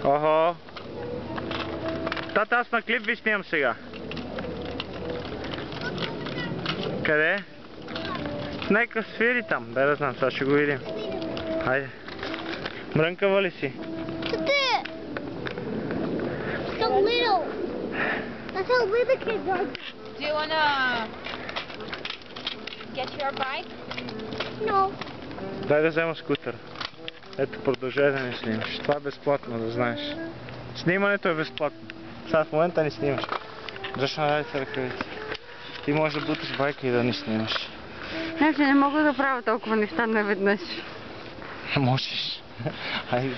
Охо! Тата, аз на клип ви снимам сега. Къде? Нека свири там, дай да знам, сега ще го видим. Хайде. Мрънкава ли си? So little. That's how little kids are. Do you wanna get your bike? No. Дай да взема скутер. Ето, продължай да не снимаш. Това е безплатно, да знаеш. Снимането е безплатно. Сега в момента не снимаш. Защо дай се ръкавици? Ти можеш да буташ байка и да не снимаш. Значи не мога да правя толкова неща наведнъж. Можеш. Хайде.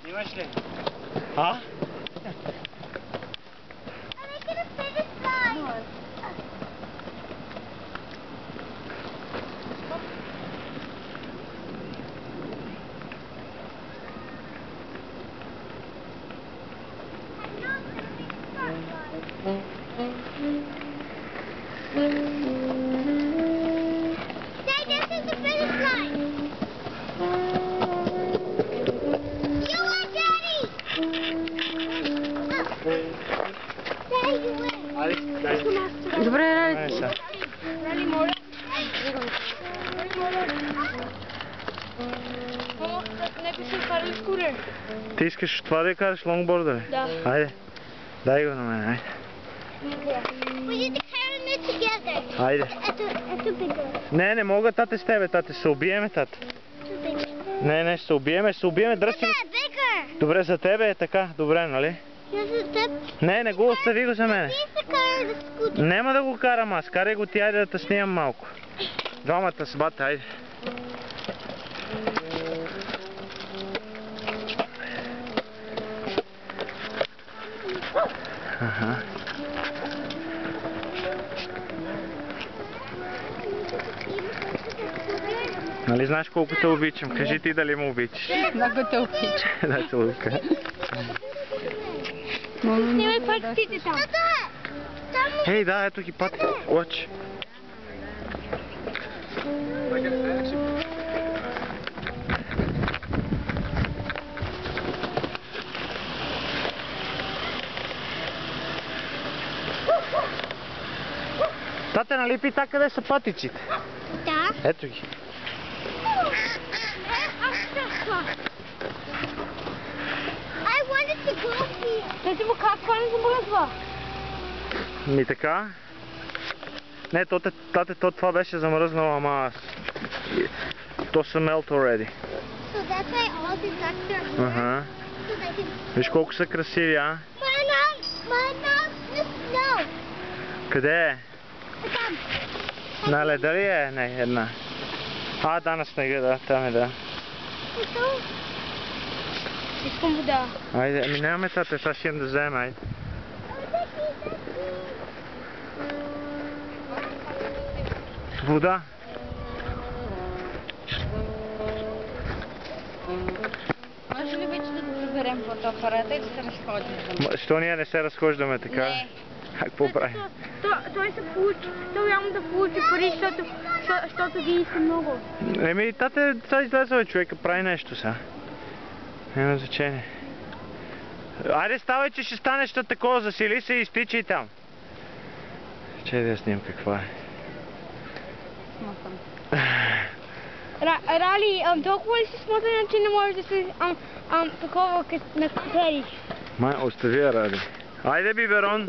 Снимаш ли? А? Добре, Ради. Не пише карали скутер. Ти искаш това да я караш лонгборда ли? Да. Хайде. Дай го на мен, хайде. We need to carry them together. Хайде. Ето bigger. Не мога, тате с тебе, тате. Се убиеме, тате. Не, ще се убиеме, дръжте го. Bigger. Добре, за тебе е така. Добре, нали? Не го остави го за мене. Нема да го карам аз. Карай го ти, айде да те снимам малко. Двамата с бата, айде. Аха. Нали знаеш колко те обичам? Кажи ти дали ме обичаш. Много те обичам. Дай целувка. Снимай пътите там. Ей, да, ето ги пати. Watch. Тате, нали пита къде са патиците? Да. Ето ги. I wanted to go here. Тези му капка не замръзва. Ми така? Не, тате, това беше замръзнало, ама то са melt already. So that's why all the ducks are here. Ага. So they can... Виж колко са красиви, а? The snow. Къде е? Там. На леда ли е? Не, една. А, да, на снега, да, там е, да. Искам вода. Айде, ами нямаме тате, сега ще им да вземем, айде. Вода. Може ли вече да го приберем фотоапарата и да се разходим? Що ние не се разхождаме така? Не. А какво прави? Той се получи. Той няма да получи пари, защото ги иска много. Еми, тате, сега излезе човека, прави нещо сега. Няма значение. Айде ставай, че ще станеш такова, засили се и изтичай там. Че да я снимам каква е. Смъквам. Рали, толкова ли си смотана, че не можеш да се такова на критерий? Май, остави я, Ради. Айде, биберон.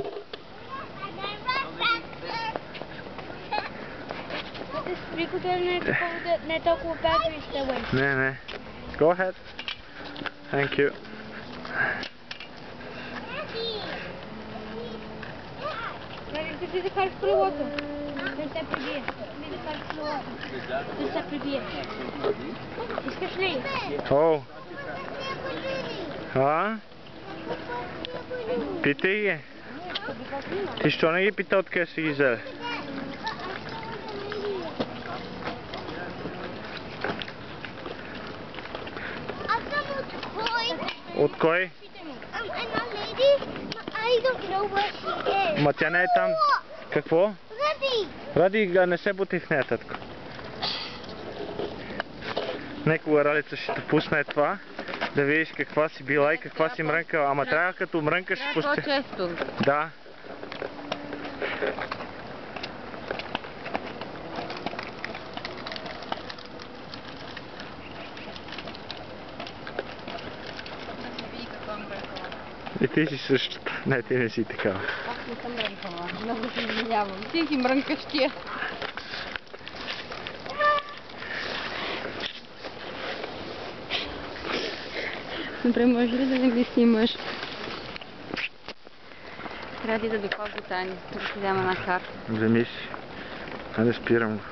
Прикото не е толкова бедно и ще win. Не. Go ahead. Thank you. Рали, ти да караш колелото. Да се прибие. Ти да караш колелото. Да се прибие. Искаш ли? О. А? Питай ги. Ти що не ги пита откъде си ги взели? Аз съм от кой? От кой? Една lady, I don't know where she is. Ма тя не е там. Какво? Ради! Ради, не се бути в нея, татко. Некога Ралица ще те пусне това, да видиш каква си била и каква си мрънкала. Ама трябва като мрънкаш Трябва по-често. Да. И ти си същата. Не, ти не си такава. Аз не съм мрънкала. Много се извинявам. Ти си мрънкащия. Добре, може ли да не ги снимаш? Трябва да докладва Тани. Да си взема една карта. Вземи си. Айде спирам го.